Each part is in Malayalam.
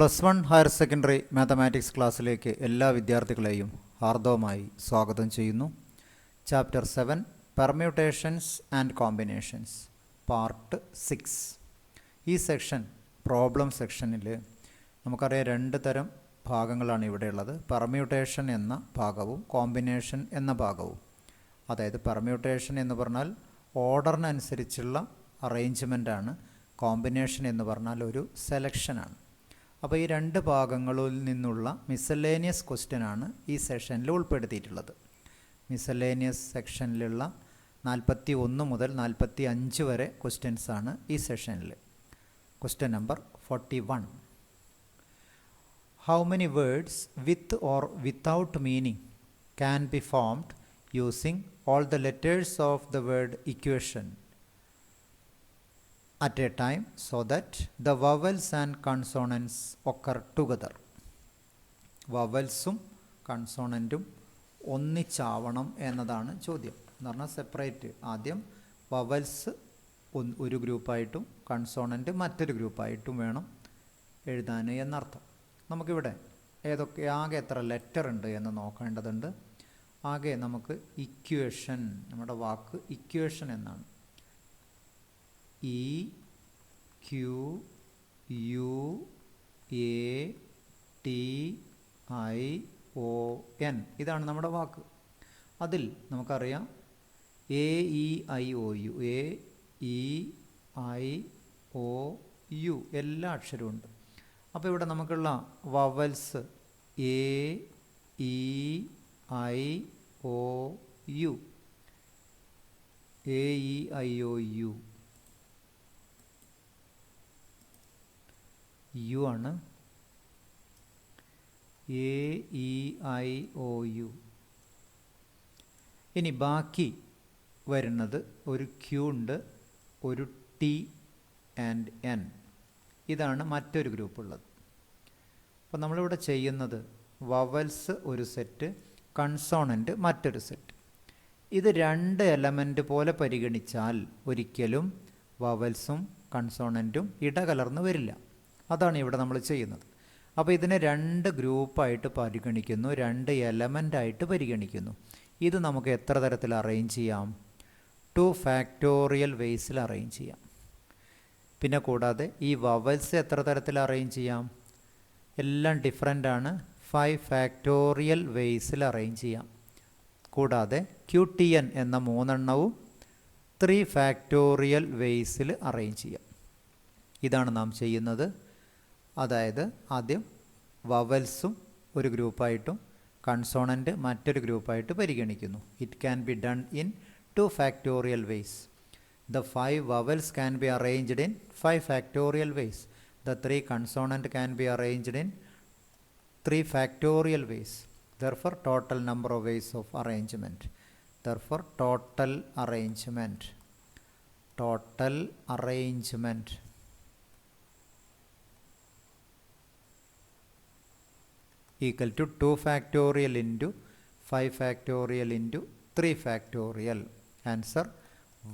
+1 ഹയർ സെക്കൻഡറി മാത്തമാറ്റിക്സ് ക്ലാസ്സിലേക്ക് എല്ലാ വിദ്യാർത്ഥികളെയും ഹാർദവമായി സ്വാഗതം ചെയ്യുന്നു. Chapter 7 permutations and combinations part 6. ഈ സെക്ഷൻ പ്രോബ്ലം സെക്ഷനിൽ നമുക്കറിയാം രണ്ട് തരം ഭാഗങ്ങളാണ് ഇവിടെയുള്ളത്. പെർമ്യൂട്ടേഷൻ എന്ന ഭാഗവും കോമ്പിനേഷൻ എന്ന ഭാഗവും. അതായത് പെർമ്യൂട്ടേഷൻ എന്ന് പറഞ്ഞാൽ ഓർഡറിനനുസരിച്ചുള്ള അറേഞ്ച്മെൻ്റാണ്. കോമ്പിനേഷൻ എന്ന് പറഞ്ഞാൽ ഒരു സെലക്ഷനാണ്. അപ്പോൾ ഈ രണ്ട് ഭാഗങ്ങളിൽ നിന്നുള്ള മിസലേനിയസ് ക്വസ്റ്റ്യനാണ് ഈ സെഷനിൽ ഉൾപ്പെടുത്തിയിട്ടുള്ളത്. മിസലേനിയസ് സെക്ഷനിലുള്ള 41 മുതൽ 45 വരെ ക്വസ്റ്റ്യൻസാണ് ഈ സെഷനിൽ. Question number 41. How many words with or without meaning can be formed using all the letters of the word equation at a time so that the vowels and consonants occur together? വവൽസും കൺസോണൻറ്റും ഒന്നിച്ചാവണം എന്നതാണ് ചോദ്യം. എന്ന് പറഞ്ഞാൽ സെപ്പറേറ്റ്, ആദ്യം വവൽസ് ഒരു ഗ്രൂപ്പായിട്ടും കൺസോണൻറ്റ് മറ്റൊരു ഗ്രൂപ്പായിട്ടും വേണം എഴുതാൻ എന്നർത്ഥം. നമുക്കിവിടെ ആകെ എത്ര ലെറ്റർ ഉണ്ട് എന്ന് നോക്കേണ്ടതുണ്ട്. ആകെ നമുക്ക് ഇക്വേഷൻ, നമ്മുടെ വാക്ക് ഇക്വേഷൻ എന്നാണ്. EQUATION ഇതാണ് നമ്മുടെ വാക്ക്. അതിൽ നമുക്കറിയാം AEIOU AEIOU എല്ലാ അക്ഷരവും ഉണ്ട്. അപ്പോൾ ഇവിടെ നമുക്കുള്ള വവൽസ് AEIOU AEIOU യു ആണ്. AEIOU. ഇനി ബാക്കി വരുന്നത് ഒരു ക്യൂ ഉണ്ട്, ഒരു ടി ആൻഡ് എൻ. ഇതാണ് മറ്റൊരു ഗ്രൂപ്പുള്ളത്. അപ്പോൾ നമ്മളിവിടെ ചെയ്യുന്നത് വവൽസ് ഒരു സെറ്റ്, കൺസോണൻറ്റ് മറ്റൊരു സെറ്റ്. ഇത് രണ്ട് എലമെൻ്റ് പോലെ പരിഗണിച്ചാൽ ഒരിക്കലും വവൽസും കൺസോണൻറ്റും ഇടകലർന്ന് വരില്ല. അതാണ് ഇവിടെ നമ്മൾ ചെയ്യുന്നത്. അപ്പോൾ ഇതിനെ രണ്ട് ഗ്രൂപ്പായിട്ട് പരിഗണിക്കുന്നു, രണ്ട് എലമെൻ്റായിട്ട് പരിഗണിക്കുന്നു. ഇത് നമുക്ക് എത്ര തരത്തിൽ അറേഞ്ച് ചെയ്യാം? 2 ഫാക്ടോറിയൽ വേസിൽ അറേഞ്ച് ചെയ്യാം. പിന്നെ കൂടാതെ ഈ വവൽസ് എത്ര തരത്തിൽ അറേഞ്ച് ചെയ്യാം? എല്ലാം ഡിഫറെൻ്റ് ആണ്. 5 ഫാക്ടോറിയൽ വേസിൽ അറേഞ്ച് ചെയ്യാം. കൂടാതെ QTN എന്ന 3 എണ്ണവും 3 ഫാക്ടോറിയൽ വേസിൽ അറേഞ്ച് ചെയ്യാം. ഇതാണ് നാം ചെയ്യുന്നത്. അതായത് ആദ്യം വവൽസും ഒരു ഗ്രൂപ്പായിട്ടും കൺസോണൻറ്റ് മറ്റൊരു ഗ്രൂപ്പായിട്ട് പരിഗണിക്കുന്നു. It can be done in 2 factorial ways. The 5 vowels can be arranged in 5 factorial ways. The 3 consonant can be arranged in 3 factorial ways. Therefore, total number of ways of arrangement. Therefore, total arrangement equal to 2 factorial into 5 factorial into 3 factorial. Answer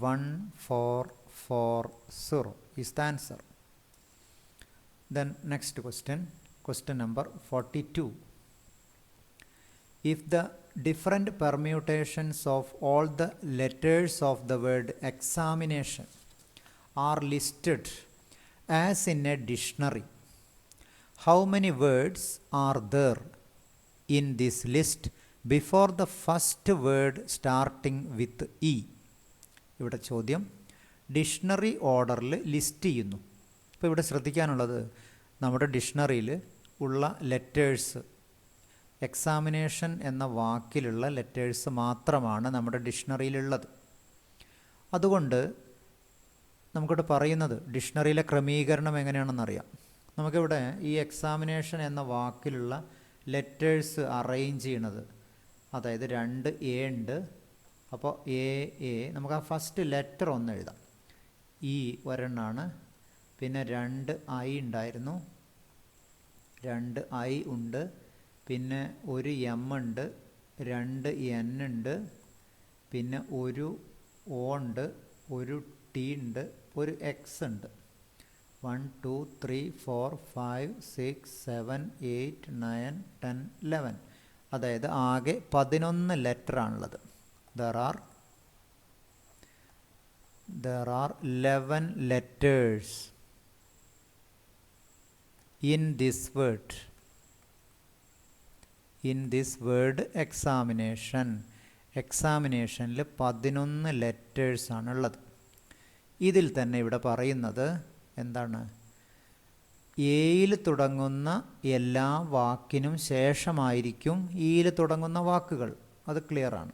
1440 is the answer. Then next question number 42. If the different permutations of all the letters of the word examination are listed as in a dictionary, how many words are there in this list before the first word starting with E? ഇവിടെ ചോദ്യം ഡിക്ഷണറി ഓർഡറിൽ ലിസ്റ്റ് ചെയ്യുന്നു. ഇപ്പോൾ ഇവിടെ ശ്രദ്ധിക്കാനുള്ളത്, നമ്മുടെ ഡിക്ഷണറിയിൽ ഉള്ള ലെറ്റേഴ്സ്, എക്സാമിനേഷൻ എന്ന വാക്കിലുള്ള ലെറ്റേഴ്സ് മാത്രമാണ് നമ്മുടെ ഡിക്ഷണറിയിലുള്ളത്. അതുകൊണ്ട് നമുക്കിവിടെ പറയുന്നത് ഡിക്ഷണറിയിലെ ക്രമീകരണം എങ്ങനെയാണെന്നറിയാം. നമുക്കിവിടെ ഈ എക്സാമിനേഷൻ എന്ന വാക്കിലുള്ള ലെറ്റേഴ്സ് അറേഞ്ച് ചെയ്യണത്, അതായത് 2 എ ഉണ്ട്. അപ്പോൾ എ നമുക്ക് ആ ഫസ്റ്റ് ലെറ്റർ ഒന്ന് എഴുതാം. ഇ ഒരെണ്ണമാണ്. പിന്നെ 2 ഐ ഉണ്ടായിരുന്നു, 2 ഐ ഉണ്ട്. പിന്നെ ഒരു എം ഉണ്ട്, 2 എൻ ഉണ്ട്. പിന്നെ ഒരു ഒ ഉണ്ട്, ഒരു ടി ഉണ്ട്, ഒരു എക്സ് ഉണ്ട്. 1 2 3 4 5 6 7 8 9 10 11. അതായത് ആകെ 11 ലെറ്റർ ആണുള്ളത്. there are 11 letters in this word examination. എക്സാമിനേഷനിൽ 11 letters ആണുള്ളത്. ഇതിൽ തന്നെ ഇവിടെ പറയുന്നത് എന്താണ്? എയിൽ തുടങ്ങുന്ന എല്ലാ വാക്കിനും ശേഷമായിരിക്കും ഈയിൽ തുടങ്ങുന്ന വാക്കുകൾ. അത് ക്ലിയറാണ്.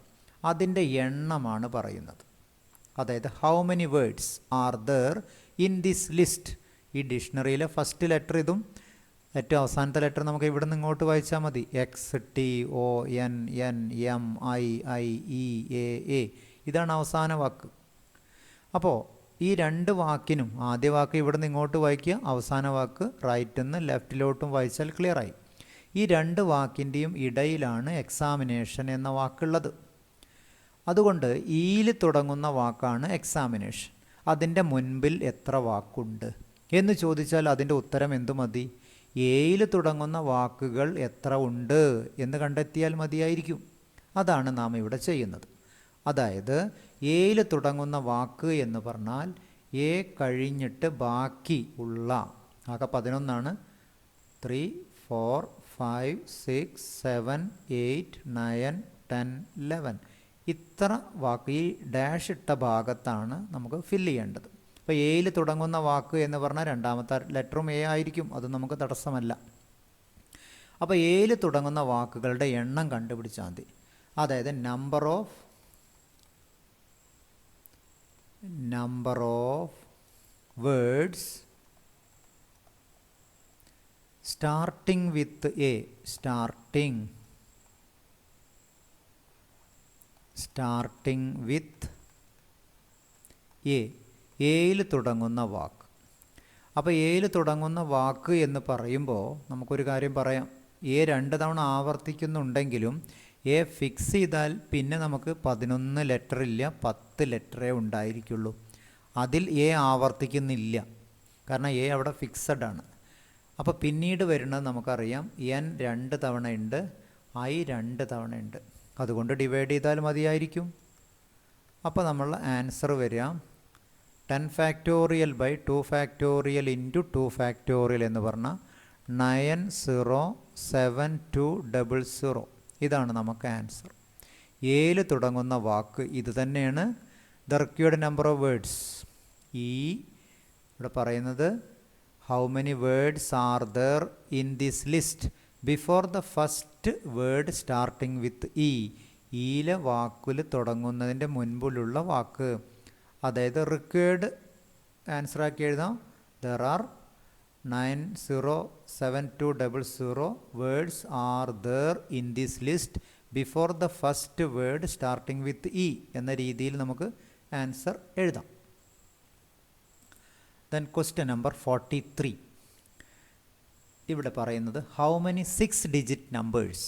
അതിൻ്റെ എണ്ണമാണ് പറയുന്നത്. അതായത് how many words are there in this list. ഈ ഡിക്ഷണറിയിലെ ഫസ്റ്റ് ലെറ്റർ ഇതും ഏറ്റവും അവസാനത്തെ ലെറ്റർ നമുക്ക് ഇവിടെ നിന്ന് ഇങ്ങോട്ട് വായിച്ചാൽ മതി. X T O N N M I I E A A. ഇതാണ് അവസാന വാക്ക്. അപ്പോൾ ഈ രണ്ട് വാക്കിനും ആദ്യ വാക്ക് ഇവിടെ നിന്ന് ഇങ്ങോട്ട് വായിക്കുക, അവസാന വാക്ക് റൈറ്റിൽ നിന്ന് ലെഫ്റ്റിലോട്ടും വായിച്ചാൽ ക്ലിയറായി. ഈ രണ്ട് വാക്കിൻ്റെയും ഇടയിലാണ് എക്സാമിനേഷൻ എന്ന വാക്കുള്ളത്. അതുകൊണ്ട് ഈയിൽ തുടങ്ങുന്ന വാക്കാണ് എക്സാമിനേഷൻ. അതിൻ്റെ മുൻപിൽ എത്ര വാക്കുണ്ട് എന്ന് ചോദിച്ചാൽ അതിൻ്റെ ഉത്തരം എന്തു മതി? എയിൽ തുടങ്ങുന്ന വാക്കുകൾ എത്ര ഉണ്ട് എന്ന് കണ്ടെത്തിയാൽ മതിയായിരിക്കും. അതാണ് നാം ഇവിടെ ചെയ്യുന്നത്. അതായത് എയിൽ തുടങ്ങുന്ന വാക്ക് എന്ന് പറഞ്ഞാൽ എ കഴിഞ്ഞിട്ട് ബാക്കി ഉള്ള ആകെ 11 3 4 5 6 7 8 9 10 11. ഇത്ര വാക്ക് ഈ ഡാഷ് ഇട്ട ഭാഗത്താണ് നമുക്ക് ഫില്ല് ചെയ്യേണ്ടത്. അപ്പോൾ എയിൽ തുടങ്ങുന്ന വാക്ക് എന്ന് പറഞ്ഞാൽ രണ്ടാമത്തെ ലെറ്ററും എ ആയിരിക്കും. അത് നമുക്ക് തടസ്സമല്ല. അപ്പോൾ എയിൽ തുടങ്ങുന്ന വാക്കുകളുടെ എണ്ണം കണ്ടുപിടിച്ചാൽ മതി. അതായത് number of words starting with a. Starting with a. എയിൽ തുടങ്ങുന്ന വാക്ക്. അപ്പോൾ എയിൽ തുടങ്ങുന്ന വാക്ക് എന്ന് പറയുമ്പോൾ നമുക്കൊരു കാര്യം പറയാം. എ 2 തവണ ആവർത്തിക്കുന്നുണ്ടെങ്കിലും എ ഫിക്സ് ചെയ്താൽ പിന്നെ നമുക്ക് 11 ലെറ്റർ ഇല്ല, 10 ലെറ്ററേ ഉണ്ടായിരിക്കുള്ളൂ. അതിൽ എ ആവർത്തിക്കുന്നില്ല, കാരണം എ അവിടെ ഫിക്സഡ് ആണ്. അപ്പോൾ പിന്നീട് വരുന്നത് നമുക്കറിയാം. എൻ 2 തവണ ഉണ്ട്, ഐ 2 തവണ ഉണ്ട്. അതുകൊണ്ട് ഡിവൈഡ് ചെയ്താൽ മതിയായിരിക്കും. അപ്പോൾ നമ്മൾ ആൻസർ വരിക 10 factorial by 2 factorial into 2 factorial എന്ന് പറഞ്ഞാൽ 9072000. ഇതാണ് നമുക്ക് ആൻസർ. എയിൽ തുടങ്ങുന്ന വാക്ക് ഇത് തന്നെയാണ്. The required number of words. ഈ ഇവിടെ പറയുന്നത് how many words are there in this list before the first word starting with E. ഈയിലെ വാക്കിൽ തുടങ്ങുന്നതിൻ്റെ മുൻപിലുള്ള വാക്ക്. അതായത് റിക്വയർഡ് ആൻസറാക്കി എഴുതാം. There are 9072000 words are there in this list before the first word starting with E എന്ന രീതിയിൽ നമുക്ക് ആൻസർ എഴുതാം. Then question number 43. ഇവിടെ പറയുന്നത് how many 6 digit numbers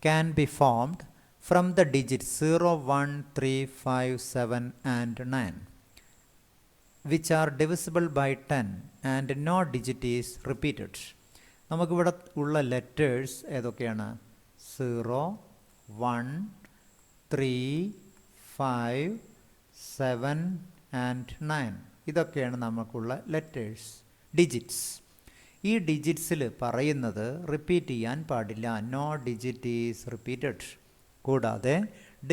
can B formed from the digit 0 1 3 5 7 and 9 which are divisible by 10 and no digit is repeated. നമുക്കിവിടെ ഉള്ള ലെറ്റേഴ്സ് ഏതൊക്കെയാണ്? 0 1 3 5 7 and 9. ഇതൊക്കെയാണ് നമുക്കുള്ള ലെറ്റേഴ്സ്, ഡിജിറ്റ്സ്. ഈ ഡിജിറ്റ്സിൽ പറയുന്നത് റിപ്പീറ്റ് ചെയ്യാൻ പാടില്ല. No digit is repeated. കൂടാതെ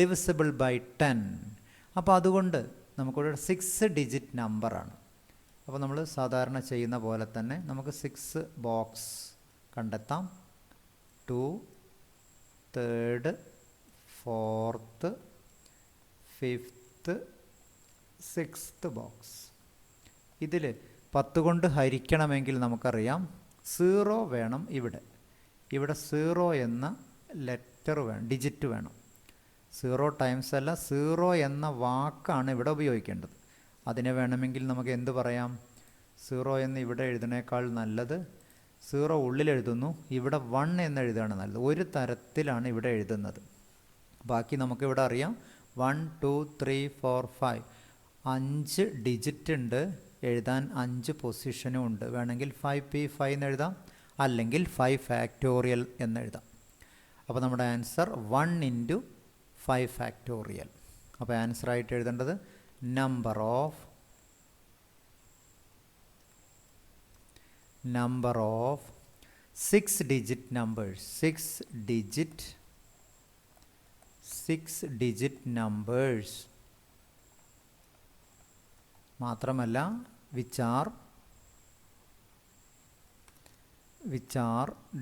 ഡിവിസിബിൾ ബൈ 10. അപ്പോൾ അതുകൊണ്ട് നമുക്കിവിടെ 6 ഡിജിറ്റ് നമ്പറാണ്. അപ്പോൾ നമ്മൾ സാധാരണ ചെയ്യുന്ന പോലെ തന്നെ നമുക്ക് 6 ബോക്സ് കണ്ടെത്താം. 2 3 4 5 6 ബോക്സ്. ഇതിൽ 10 കൊണ്ട് ഹരിക്കണമെങ്കിൽ നമുക്കറിയാം 0 വേണം. ഇവിടെ 0 എന്ന ലെറ്റർ വേണം, ഡിജിറ്റ് വേണം. 0 ടൈംസ് അല്ല, 0 എന്ന വാക്കാണ് ഇവിടെ ഉപയോഗിക്കേണ്ടത്. അതിനെ വേണമെങ്കിൽ നമുക്ക് എന്ത് പറയാം? 0 എന്ന് ഇവിടെ എഴുതുന്നേക്കാൾ നല്ലത് 0 ഉള്ളിൽ എഴുതുന്നു, ഇവിടെ 1 എന്ന് എഴുതുകയാണ് നല്ലത്. ഒരു തരത്തിലാണ് ഇവിടെ എഴുതുന്നത്. ബാക്കി നമുക്കിവിടെ അറിയാം 1 2 3 4 5 5 ഡിജിറ്റ് ഉണ്ട്. എഴുതാൻ 5 പൊസിഷനും ഉണ്ട്. വേണമെങ്കിൽ 5p5 എന്ന് എഴുതാം, അല്ലെങ്കിൽ 5 ഫാക്ടോറിയൽ എന്ന് എഴുതാം. അപ്പോൾ നമ്മുടെ ആൻസർ 1 × 5 ഫാക്ടോറിയൽ. അപ്പോൾ ആൻസറായിട്ട് എഴുതേണ്ടത് number of 6 digit numbers, 6 digit numbers മാത്രമല്ല which are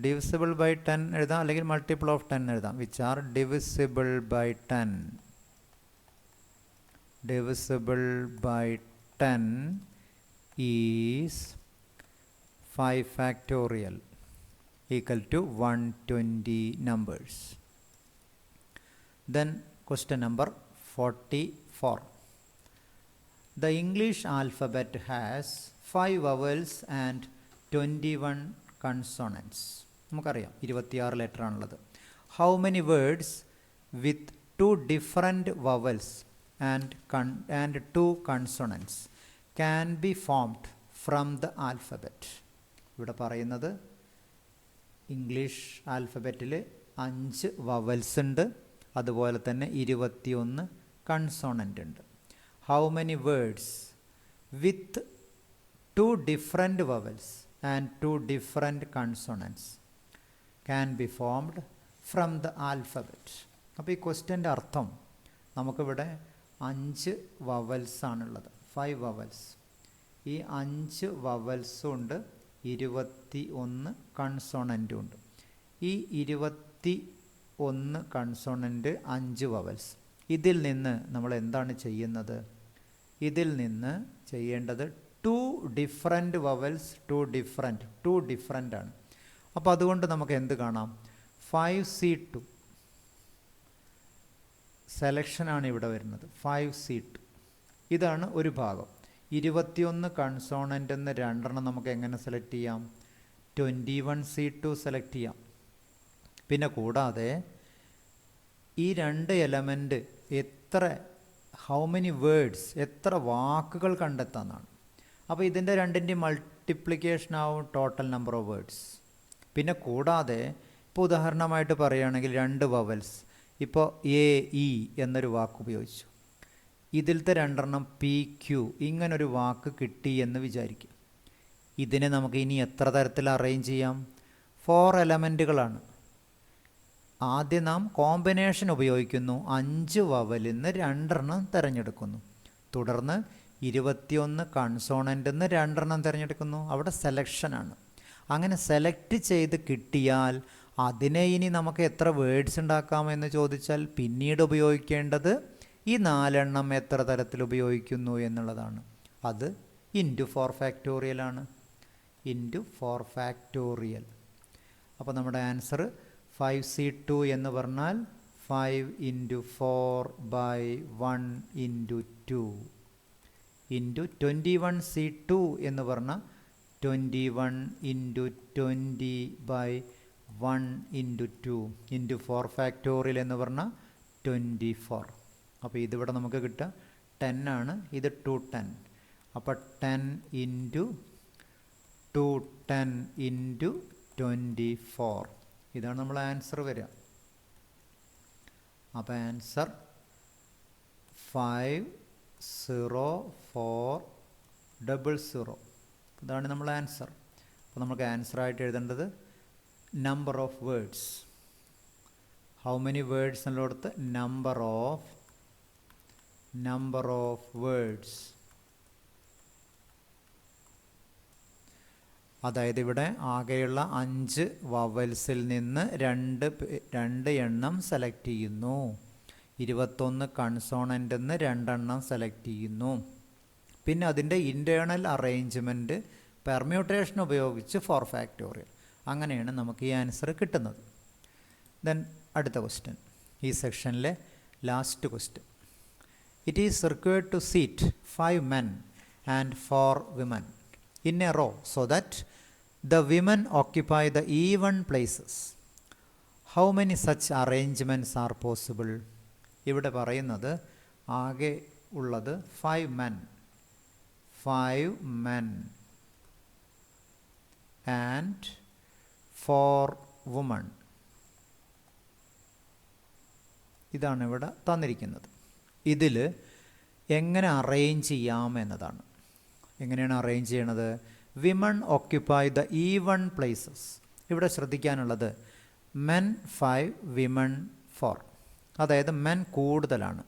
divisible by 10 എഴുതാം, അല്ലെങ്കിൽ multiple of 10 എഴുതാം. which are divisible by 10 is 5 factorial equal to 120 numbers. Then question number 44. The English alphabet has 5 vowels and 21 consonants. നമുക്കറിയാം 26 ലെറ്റർ ആണുള്ളത്. How many words with 2 different vowels and 2 consonants can be formed from the alphabet? ഇവിടെ പറയുന്നത് ഇംഗ്ലീഷ് ആൽഫബറ്റിൽ 5 വവൽസ് ഉണ്ട്, അതുപോലെ തന്നെ 21 കൺസോണൻ്റ് ഉണ്ട്. How many words with 2 different vowels and 2 different consonants can be formed from the alphabet? അപ്പോൾ ഈ ക്വസ്റ്റ്യൻ്റെ അർത്ഥം, നമുക്കിവിടെ 5 വവൽസ് ആണുള്ളത്, 5 വവൽസ്. ഈ 5 വവൽസും ഉണ്ട്, 21 കൺസോണൻറ്റും ഉണ്ട്. ഈ 21 കൺസോണൻറ്റ് 5 വവൽസ്. ഇതിൽ നിന്ന് നമ്മൾ എന്താണ് ചെയ്യുന്നത്? ഇതിൽ നിന്ന് ചെയ്യേണ്ടത് 2 ഡിഫറൻറ്റ് വവൽസ്, 2 ഡിഫറൻ്റ് ആണ്. അപ്പോൾ അതുകൊണ്ട് നമുക്ക് എന്ത് കാണാം? 5C2 സെലക്ഷനാണ് ഇവിടെ വരുന്നത്. 5C2 ഇതാണ് ഒരു ഭാഗം. 21 കൺസോണൻ്റ് എന്ന് 2 നമുക്ക് എങ്ങനെ സെലക്ട് ചെയ്യാം? 21C2 സെലക്ട് ചെയ്യാം. പിന്നെ കൂടാതെ ഈ 2 എലമെൻറ്റ് ഹൗ മെനി വേർഡ്സ്, എത്ര വാക്കുകൾ കണ്ടെത്താമെന്നാണ്. അപ്പോൾ ഇതിൻ്റെ 2ൻ്റെയും മൾട്ടിപ്ലിക്കേഷൻ ആവും ടോട്ടൽ നമ്പർ ഓഫ് വേർഡ്സ്. പിന്നെ കൂടാതെ ഇപ്പോൾ ഉദാഹരണമായിട്ട് പറയുകയാണെങ്കിൽ 2 വവൽസ്, ഇപ്പോൾ AE എന്നൊരു വാക്ക് ഉപയോഗിച്ചു, ഇതിലത്തെ 2 PQ ഇങ്ങനൊരു വാക്ക് കിട്ടി എന്ന് വിചാരിക്കും. ഇതിനെ നമുക്ക് ഇനി എത്ര തരത്തിൽ അറേഞ്ച് ചെയ്യാം? 4 എലമെൻറ്റുകളാണ്. ആദ്യം നാം കോമ്പിനേഷൻ ഉപയോഗിക്കുന്നു, 5 വവലിൽ നിന്ന് 2 തിരഞ്ഞെടുക്കുന്നു. തുടർന്ന് 21 കൺസോണൻ്റ് എന്ന് 2 തിരഞ്ഞെടുക്കുന്നു. അവിടെ സെലക്ഷനാണ്. അങ്ങനെ സെലക്ട് ചെയ്ത് കിട്ടിയാൽ അതിനെ ഇനി നമുക്ക് എത്ര വേർഡ്സ് ഉണ്ടാക്കാമെന്ന് ചോദിച്ചാൽ പിന്നീട് ഉപയോഗിക്കേണ്ടത് ഈ 4 എത്ര തരത്തിൽ ഉപയോഗിക്കുന്നു എന്നുള്ളതാണ്. അത് × 4 ഫാക്ടോറിയൽ ആണ്. × 4 ഫാക്ടോറിയൽ. അപ്പോൾ നമ്മുടെ ആൻസർ 5C2 എന്ന് പറഞ്ഞാൽ 5 × 4/1 × 2 × 21C2 എന്ന് പറഞ്ഞാൽ 21 × 20/1 × 2 × 4 ഫാക്ടോറിയൽ എന്ന് പറഞ്ഞാൽ 24. അപ്പോൾ ഇതിവിടെ നമുക്ക് കിട്ടുക 10 ആണ്, ഇത് 210. അപ്പോൾ 10 × 210 × 24 ഇതാണ് നമ്മൾ ആൻസർ വരിക. അപ്പോൾ ആൻസർ 504000 ഇതാണ് നമ്മൾ ആൻസർ. അപ്പോൾ നമുക്ക് ആൻസറായിട്ട് എഴുതേണ്ടത് number of words. How many words എന്നുള്ളടത്ത് നമ്പർ ഓഫ് വേർഡ്സ്. അതായത് ഇവിടെ ആകെയുള്ള 5 വവൽസിൽ നിന്ന് 2 എണ്ണം സെലക്ട് ചെയ്യുന്നു. 21 കൺസോണൻ്റ് എന്ന് 2 സെലക്ട് ചെയ്യുന്നു. പിന്നെ അതിൻ്റെ ഇൻറ്റേർണൽ അറേഞ്ച്മെൻറ്റ് പെർമ്യൂട്ടേഷൻ ഉപയോഗിച്ച് 4 ഫാക്ടോറിയൽ. അങ്ങനെയാണ് നമുക്ക് ഈ ആൻസർ കിട്ടുന്നത്. ദെൻ അടുത്ത ക്വസ്റ്റ്യൻ, ഈ സെക്ഷനിലെ last question. It is required to seat 5 men and 4 women in a row so that the women occupy the even places. How many such arrangements are possible? ഇവിടെ പറയുന്നത് ആകെ ഉള്ളത് 5 men, 5 men and 4 women. ഇതാണ് ഇവിടെ തന്നിരിക്കുന്നത്. ഇതിൽ എങ്ങനെ അറേഞ്ച് ചെയ്യാം എന്നതാണ്. എങ്ങനെയാണ് അറേഞ്ച് ചെയ്യണത്? Women occupy the even places. ഇവിടെ ശ്രദ്ധിക്കാനുള്ളത് മെൻ 5 വിമൺ 4. അതായത് മെൻ കൂടുതലാണ്,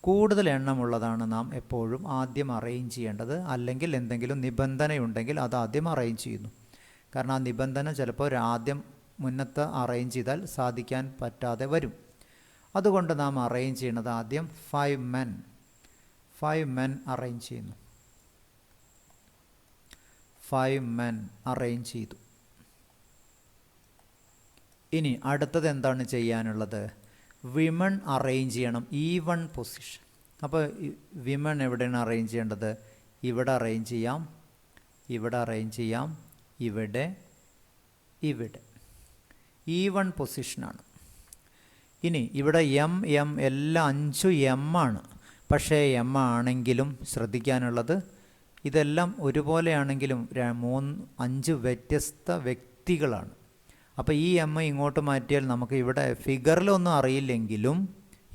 കൂടുതൽ എണ്ണമുള്ളതാണ് നാം എപ്പോഴും ആദ്യം അറേഞ്ച് ചെയ്യേണ്ടത്. അല്ലെങ്കിൽ എന്തെങ്കിലും നിബന്ധനയുണ്ടെങ്കിൽ അത് ആദ്യം അറേഞ്ച് ചെയ്യുന്നു. കാരണം ആ നിബന്ധന ചിലപ്പോൾ ആദ്യം മുന്നത്തെ അറേഞ്ച് ചെയ്താൽ സാധിക്കാൻ പറ്റാതെ വരും. അതുകൊണ്ട് നാം അറേഞ്ച് ചെയ്യുന്നത് ആദ്യം 5 men അറേഞ്ച് ചെയ്യുന്നു. 5 men അറേഞ്ച് ചെയ്തു. ഇനി അടുത്തത് എന്താണ് ചെയ്യാനുള്ളത്? വിമൺ അറേഞ്ച് ചെയ്യണം ഈവൺ പൊസിഷൻ. അപ്പോൾ വിമൺ എവിടെയാണ് അറേഞ്ച് ചെയ്യേണ്ടത്? ഇവിടെ അറേഞ്ച് ചെയ്യാം, ഇവിടെ അറേഞ്ച് ചെയ്യാം, ഇവിടെ, ഇവിടെ. ഈവൺ പൊസിഷനാണ്. ഇനി ഇവിടെ എം എല്ലാം 5 എം ആണ്. പക്ഷേ എം ആണെങ്കിലും ശ്രദ്ധിക്കാനുള്ളത് ഇതെല്ലാം ഒരുപോലെയാണെങ്കിലും 5 വ്യത്യസ്ത വ്യക്തികളാണ്. അപ്പോൾ ഈ എം ഇങ്ങോട്ട് മാറ്റിയാൽ നമുക്ക് ഇവിടെ ഫിഗറിലൊന്നും അറിയില്ലെങ്കിലും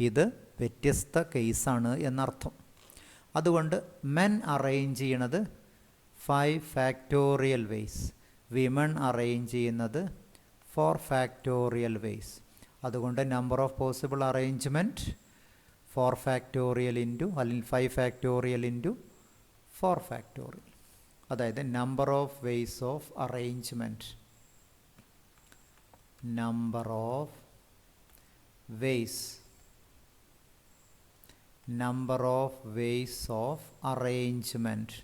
ഇത് വ്യത്യസ്ത കേസാണ് എന്നർത്ഥം. അതുകൊണ്ട് മെൻ അറേഞ്ച് ചെയ്യണത് 5 ഫാക്ടോറിയൽ വേസ്, വിമൺ അറേഞ്ച് ചെയ്യുന്നത് 4 ഫാക്ടോറിയൽ വേസ്. അതുകൊണ്ട് number of possible arrangement 4 factorial into അല്ലെങ്കിൽ 5 ഫാക്ടോറിയൽ ഇൻറ്റു 4 ഫാക്ടോറിയൽ. അതായത് number of ways of arrangement, number of ways of arrangement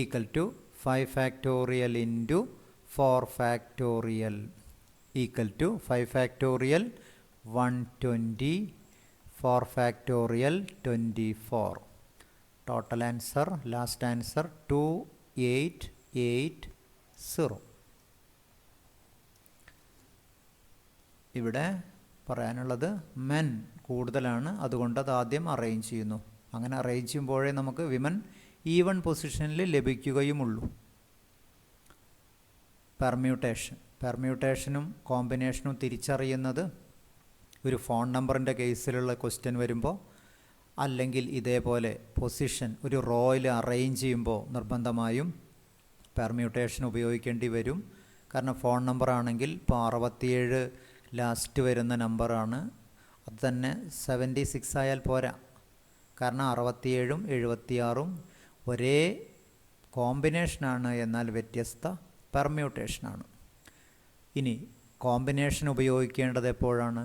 equal to 5 factorial into 4 factorial equal to 5 factorial 120, 4 factorial 24. Total answer, last answer 2880. ഇവിടെ പറയാനുള്ളത് മെൻ കൂടുതലാണ്, അതുകൊണ്ട് അത് ആദ്യം അറേഞ്ച് ചെയ്യുന്നു. അങ്ങനെ അറേഞ്ച് ചെയ്യുമ്പോഴേ നമുക്ക് വിമൻ ഈവൺ പൊസിഷനിൽ ലഭിക്കുകയുമുള്ളൂ. പെർമ്യൂട്ടേഷനും കോമ്പിനേഷനും തിരിച്ചറിയുന്നത് ഒരു ഫോൺ നമ്പറിൻ്റെ കേസിലുള്ള ക്വസ്റ്റ്യൻ വരുമ്പോൾ, അല്ലെങ്കിൽ ഇതേപോലെ പൊസിഷൻ ഒരു റോയിൽ അറേഞ്ച് ചെയ്യുമ്പോൾ നിർബന്ധമായും പെർമ്യൂട്ടേഷൻ ഉപയോഗിക്കേണ്ടി വരും. കാരണം ഫോൺ നമ്പർ ആണെങ്കിൽ ഇപ്പോൾ 67 ലാസ്റ്റ് വരുന്ന നമ്പറാണ്, അത് തന്നെ 76 ആയാൽ പോരാ. കാരണം 67ഉം 76ഉം ഒരേ കോമ്പിനേഷനാണ്, എന്നാൽ വ്യത്യസ്ത പെർമ്യൂട്ടേഷനാണ്. ഇനി കോമ്പിനേഷൻ ഉപയോഗിക്കേണ്ടത് എപ്പോഴാണ്?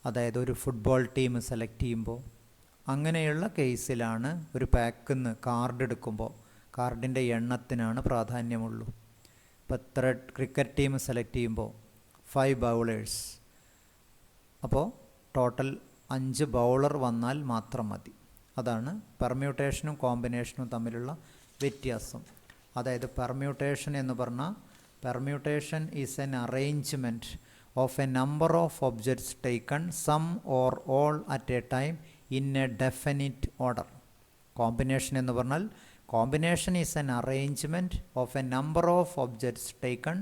അതായത് ഒരു ഫുട്ബോൾ ടീം സെലക്ട് ചെയ്യുമ്പോൾ, അങ്ങനെയുള്ള കേസിലാണ്. ഒരു പാക്കിൽ നിന്ന് കാർഡ് എടുക്കുമ്പോൾ കാർഡിൻ്റെ എണ്ണത്തിനാണ് പ്രാധാന്യമുള്ളൂ. ഇപ്പോൾ ക്രിക്കറ്റ് ടീം സെലക്ട് ചെയ്യുമ്പോൾ 5 ബൗളേഴ്സ്, അപ്പോൾ ടോട്ടൽ 5 ബൗളർ വന്നാൽ മാത്രം മതി. അതാണ് പെർമ്യൂട്ടേഷനും കോമ്പിനേഷനും തമ്മിലുള്ള വ്യത്യാസം. അതായത് പെർമ്യൂട്ടേഷൻ എന്ന് പറഞ്ഞാൽ, permutation is an arrangement of a number of objects taken some or all at a time in a definite order. Combination എന്ന് പറഞ്ഞാൽ, combination is an arrangement of a number of objects taken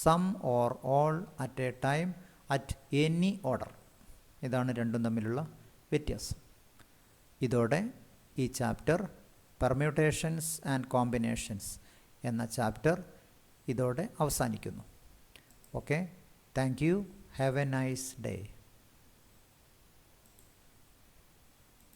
some or all at a time at any order. ഇതാണ് രണ്ടും തമ്മിലുള്ള വ്യത്യാസം. ഇതോടെ ഈ ചാപ്റ്റർ പെർമ്യൂട്ടേഷൻസ് ആൻഡ് കോമ്പിനേഷൻസ് എന്ന ചാപ്റ്റർ ഇതോടെ അവസാനിക്കുന്നു. Okay, thank you. Have a nice day.